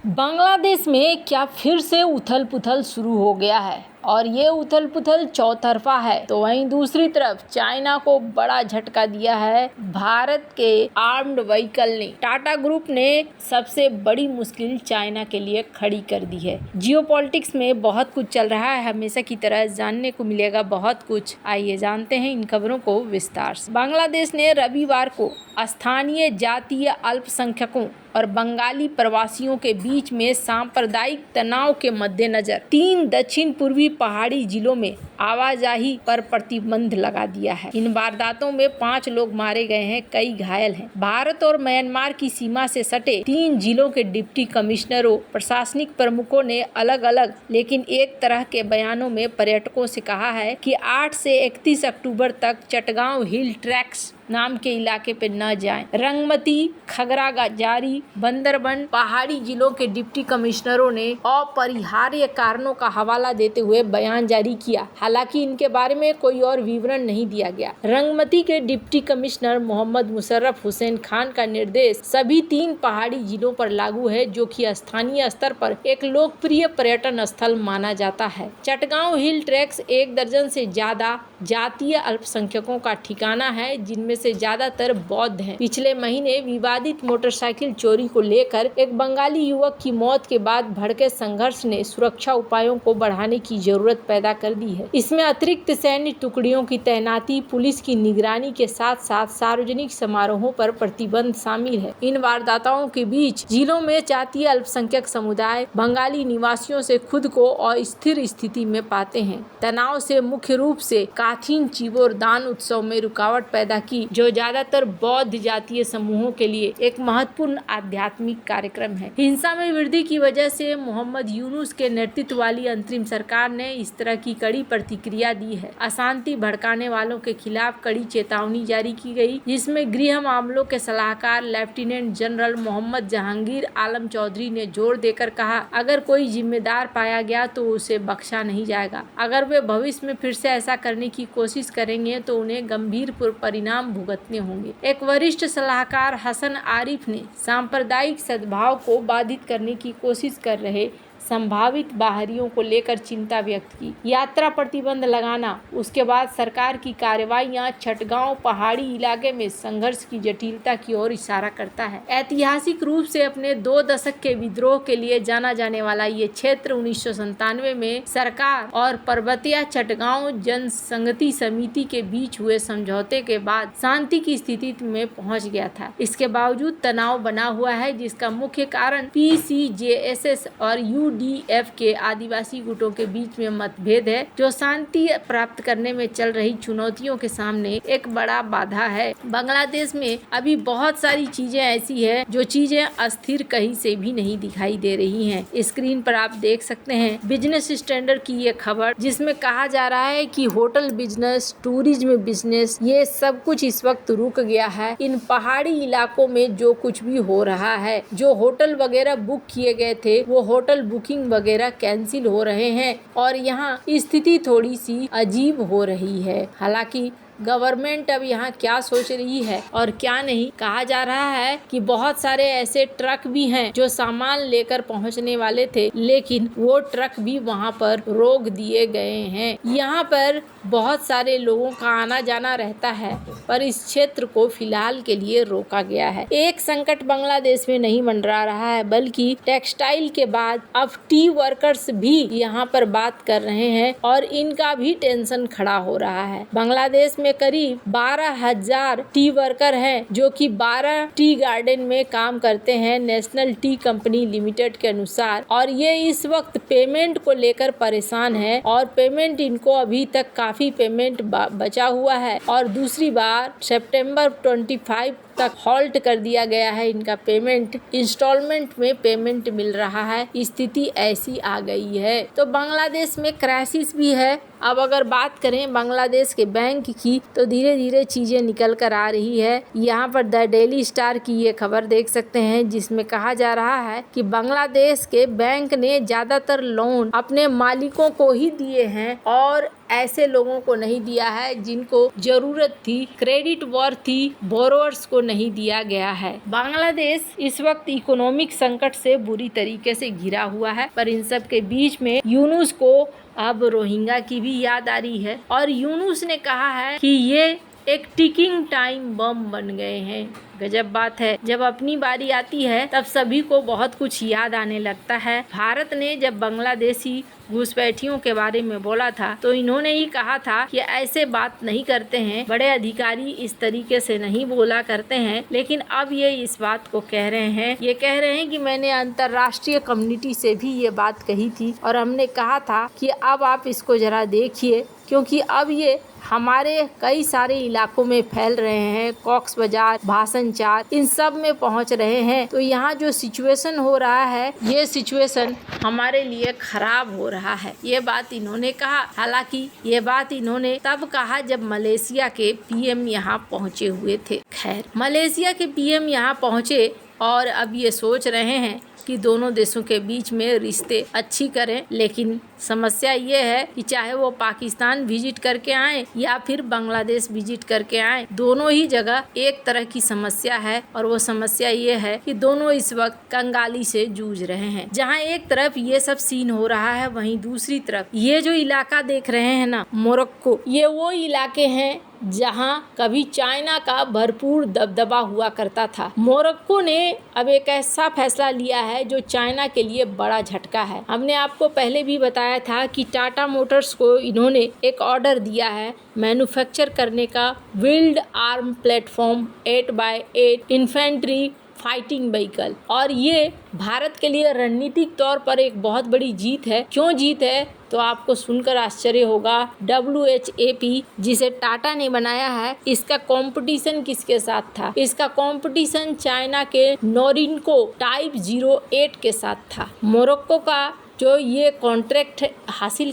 बांग्लादेश में क्या फिर से उथल पुथल शुरू हो गया है और ये उथल पुथल चौतरफा है। तो वहीं दूसरी तरफ चाइना को बड़ा झटका दिया है भारत के आर्म्ड व्हीकल ने। टाटा ग्रुप ने सबसे बड़ी मुश्किल चाइना के लिए खड़ी कर दी है। जियोपॉलिटिक्स में बहुत कुछ चल रहा है, हमेशा की तरह जानने को मिलेगा बहुत कुछ। आइए जानते हैं इन खबरों को विस्तार से। बांग्लादेश ने रविवार को स्थानीय जातीय अल्पसंख्यकों और बंगाली प्रवासियों के बीच में सांप्रदायिक तनाव के मद्देनजर 3 दक्षिण पूर्वी पहाड़ी जिलों में आवाजाही पर प्रतिबंध लगा दिया है। इन वारदातों में 5 लोग मारे गए हैं, कई घायल हैं। भारत और म्यांमार की सीमा से सटे 3 जिलों के डिप्टी कमिश्नरों, प्रशासनिक प्रमुखों ने अलग अलग लेकिन एक तरह के बयानों में पर्यटकों से कहा है कि 8 से 31 अक्टूबर तक चटगांव हिल ट्रैक्स नाम के इलाके पे न जाएं। रंगमती, खगराजारी, बंदरबन पहाड़ी जिलों के डिप्टी कमिश्नरों ने अपरिहार्य कारणों का हवाला देते हुए बयान जारी किया। हालांकि इनके बारे में कोई और विवरण नहीं दिया गया। रंगमती के डिप्टी कमिश्नर मोहम्मद मुशर्रफ हुसैन खान का निर्देश सभी 3 पहाड़ी जिलों पर लागू है, जो कि स्थानीय स्तर पर एक लोकप्रिय पर्यटन स्थल माना जाता है। चटगांव हिल ट्रैक्स 1 दर्जन से ज्यादा जातीय अल्पसंख्यकों का ठिकाना है, जिनमें से ज्यादातर बौद्ध हैं। पिछले महीने विवादित मोटरसाइकिल चोरी को लेकर एक बंगाली युवक की मौत के बाद भड़के संघर्ष ने सुरक्षा उपायों को बढ़ाने की जरूरत पैदा कर दी है। इसमें अतिरिक्त सैन्य टुकड़ियों की तैनाती, पुलिस की निगरानी के साथ साथ सार्वजनिक समारोहों पर प्रतिबंध शामिल है। इन वारदातों के बीच जिलों में जातीय अल्पसंख्यक समुदाय बंगाली निवासियों से खुद को अस्थिर स्थिति में पाते हैं। तनाव से मुख्य रूप से काथिन चिबोर दान उत्सव में रुकावट पैदा की, जो ज्यादातर बौद्ध जातीय समूहों के लिए एक महत्वपूर्ण आध्यात्मिक कार्यक्रम है। हिंसा में वृद्धि की वजह से मोहम्मद यूनुस के नेतृत्व वाली अंतरिम सरकार ने इस तरह की कड़ी प्रतिक्रिया दी है। अशांति भड़काने वालों के खिलाफ कड़ी चेतावनी जारी की गई, जिसमें गृह मामलों के सलाहकार लेफ्टिनेंट जनरल मोहम्मद जहांगीर आलम चौधरी ने जोर देकर कहा, अगर कोई जिम्मेदार पाया गया तो उसे बख्शा नहीं जाएगा। अगर वे भविष्य में फिर से ऐसा करने की कोशिश करेंगे तो उन्हें गंभीर परिणाम भुगतने होंगे। एक वरिष्ठ सलाहकार हसन आरिफ ने सांप्रदायिक सद्भाव को बाधित करने की कोशिश कर रहे संभावित बाहरियों को लेकर चिंता व्यक्त की। यात्रा प्रतिबंध लगाना, उसके बाद सरकार की कार्रवाइयां चटगांव पहाड़ी इलाके में संघर्ष की जटिलता की ओर इशारा करता है। ऐतिहासिक रूप से अपने 2 दशक के विद्रोह के लिए जाना जाने वाला ये क्षेत्र 1997 में सरकार और पर्वतीय चटगांव जनसंगति समिति के बीच हुए समझौते के बाद शांति की स्थिति में पहुंच गया था। इसके बावजूद तनाव बना हुआ है, जिसका मुख्य कारण PCJSS और UDF के आदिवासी गुटों के बीच में मतभेद है, जो शांति प्राप्त करने में चल रही चुनौतियों के सामने एक बड़ा बाधा है। बांग्लादेश में अभी बहुत सारी चीजें ऐसी है जो चीजें अस्थिर कहीं से भी नहीं दिखाई दे रही हैं। स्क्रीन पर आप देख सकते हैं बिजनेस स्टैंडर्ड की ये खबर, जिसमें कहा जा रहा है कि होटल बिजनेस, टूरिज्म बिजनेस, ये सब कुछ इस वक्त रुक गया है। इन पहाड़ी इलाकों में जो कुछ भी हो रहा है, जो होटल वगैरह बुक किए गए थे, वो होटल बुकिंग वगैरह कैंसिल हो रहे हैं और यहाँ स्थिति थोड़ी सी अजीब हो रही है। हालांकि गवर्नमेंट अब यहाँ क्या सोच रही है और क्या नहीं, कहा जा रहा है कि बहुत सारे ऐसे ट्रक भी हैं जो सामान लेकर पहुँचने वाले थे, लेकिन वो ट्रक भी वहाँ पर रोक दिए गए हैं। यहाँ पर बहुत सारे लोगों का आना जाना रहता है, पर इस क्षेत्र को फिलहाल के लिए रोका गया है। एक संकट बांग्लादेश में नहीं मंडरा रहा है, बल्कि टेक्सटाइल के बाद अब टी वर्कर्स भी यहाँ पर बात कर रहे हैं और इनका भी टेंशन खड़ा हो रहा है। बांग्लादेश में करीब 12,000 टी वर्कर हैं, जो कि 12 टी गार्डन में काम करते हैं नेशनल टी कंपनी लिमिटेड के अनुसार, और ये इस वक्त पेमेंट को लेकर परेशान है और पेमेंट इनको अभी तक काफी पेमेंट बचा हुआ है और दूसरी बार सितंबर 25 तक हॉल्ट कर दिया गया है। इनका पेमेंट इंस्टॉलमेंट में पेमेंट मिल रहा है। स्थिति ऐसी आ गई है। तो बांग्लादेश में क्राइसिस भी है। अब अगर बात करें बांग्लादेश के बैंक की, तो धीरे धीरे चीजें निकल कर आ रही है। यहाँ पर द डेली स्टार की ये खबर देख सकते हैं, जिसमें कहा जा रहा है कि बांग्लादेश के बैंक ने ज्यादातर लोन अपने मालिकों को ही दिए हैं और ऐसे लोगों को नहीं दिया है जिनको जरूरत थी। क्रेडिट वर्थी बोरोअर्स को नहीं दिया गया है। बांग्लादेश इस वक्त इकोनॉमिक संकट से बुरी तरीके से घिरा हुआ है, पर इन सब के बीच में यूनुस को अब रोहिंग्या की भी याद आ रही है और यूनुस ने कहा है कि ये एक टिकिंग टाइम बम बन गए हैं। गजब बात है, जब अपनी बारी आती है तब सभी को बहुत कुछ याद आने लगता है। भारत ने जब बांग्लादेशी घुसपैठियों के बारे में बोला था तो इन्होंने ही कहा था कि ऐसे बात नहीं करते हैं, बड़े अधिकारी इस तरीके से नहीं बोला करते हैं। लेकिन अब ये इस बात को कह रहे हैं, ये कह रहे हैं कि मैंने अंतर्राष्ट्रीय कम्युनिटी से भी ये बात कही थी और हमने कहा था कि अब आप इसको जरा देखिए, क्योंकि अब ये हमारे कई सारे इलाकों में फैल रहे हैं, कॉक्स बाजार, भाषण चार, इन सब में पहुंच रहे हैं। तो यहाँ जो सिचुएशन हो रहा है, ये सिचुएशन हमारे लिए खराब हो रहा है। ये बात इन्होंने कहा। हालांकि ये बात इन्होंने तब कहा जब मलेशिया के पीएम यहाँ पहुँचे हुए थे। खैर, मलेशिया के पीएम यहाँ पहुँचे और अब ये सोच रहे हैं कि दोनों देशों के बीच में रिश्ते अच्छी करें। लेकिन समस्या ये है कि चाहे वो पाकिस्तान विजिट करके आए या फिर बांग्लादेश विजिट करके आए, दोनों ही जगह एक तरह की समस्या है और वो समस्या ये है कि दोनों इस वक्त कंगाली से जूझ रहे हैं। जहाँ एक तरफ ये सब सीन हो रहा है, वहीं दूसरी तरफ ये जो इलाका देख रहे हैं ना, मोरक्को, ये वो इलाके हैं जहां कभी चाइना का भरपूर दबदबा हुआ करता था। मोरक्को ने अब एक ऐसा फैसला लिया है जो चाइना के लिए बड़ा झटका है। हमने आपको पहले भी बताया था कि टाटा मोटर्स को इन्होंने एक ऑर्डर दिया है मैन्युफैक्चर करने का wheeled arm platform 8x8 infantry fighting vehicle, और ये भारत के लिए रणनीतिक तौर पर एक बहुत बड़ी जीत है। क्यों जीत है तो आपको सुनकर आश्चर्य होगा। WHAP जिसे टाटा ने बनाया है, इसका कंपटीशन किसके साथ था? इसका कंपटीशन चाइना के नोरिनको टाइप 08 के साथ था। मोरक्को का जो ये कॉन्ट्रैक्ट हासिल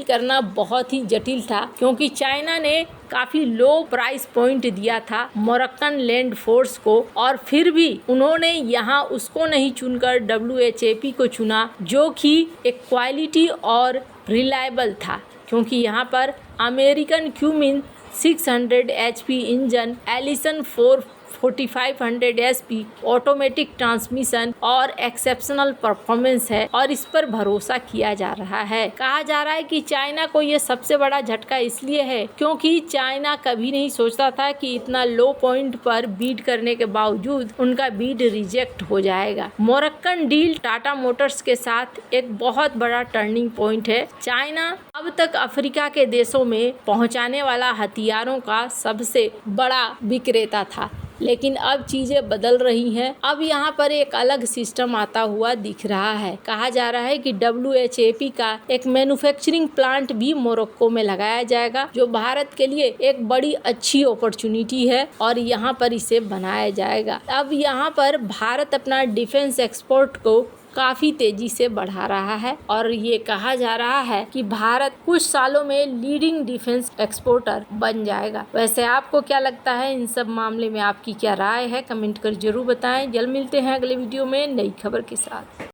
करना बहुत ही जटिल था, क्योंकि चाइना ने काफ़ी लो प्राइस पॉइंट दिया था मोरक्कन लैंड फोर्स को, और फिर भी उन्होंने यहाँ उसको नहीं चुनकर WHAP को चुना, जो कि एक क्वालिटी और रिलायबल था। क्योंकि यहाँ पर American Cummins 600 HP engine, Allison 4500 SP automatic transmission और एक्सेप्शनल परफॉर्मेंस है, और इस पर भरोसा किया जा रहा है। कहा जा रहा है कि चाइना को ये सबसे बड़ा झटका इसलिए है क्योंकि चाइना कभी नहीं सोचता था कि इतना लो पॉइंट पर बीड करने के बावजूद उनका बीड रिजेक्ट हो जाएगा। मोरक्कन डील टाटा मोटर्स के साथ एक बहुत बड़ा टर्निंग पॉइंट है। चाइना अब तक अफ्रीका के देशों में पहुंचाने वाला हथियारों का सबसे बड़ा विक्रेता था, लेकिन अब चीजें बदल रही हैं। अब यहाँ पर एक अलग सिस्टम आता हुआ दिख रहा है। कहा जा रहा है कि WHAP का एक मैन्युफैक्चरिंग प्लांट भी मोरक्को में लगाया जाएगा, जो भारत के लिए एक बड़ी अच्छी अपॉर्चुनिटी है और यहाँ पर इसे बनाया जाएगा। अब यहाँ पर भारत अपना डिफेंस एक्सपोर्ट को काफ़ी तेजी से बढ़ा रहा है और ये कहा जा रहा है कि भारत कुछ सालों में लीडिंग डिफेंस एक्सपोर्टर बन जाएगा। वैसे आपको क्या लगता है, इन सब मामले में आपकी क्या राय है? कमेंट कर जरूर बताएं। जल्द मिलते हैं अगले वीडियो में नई खबर के साथ।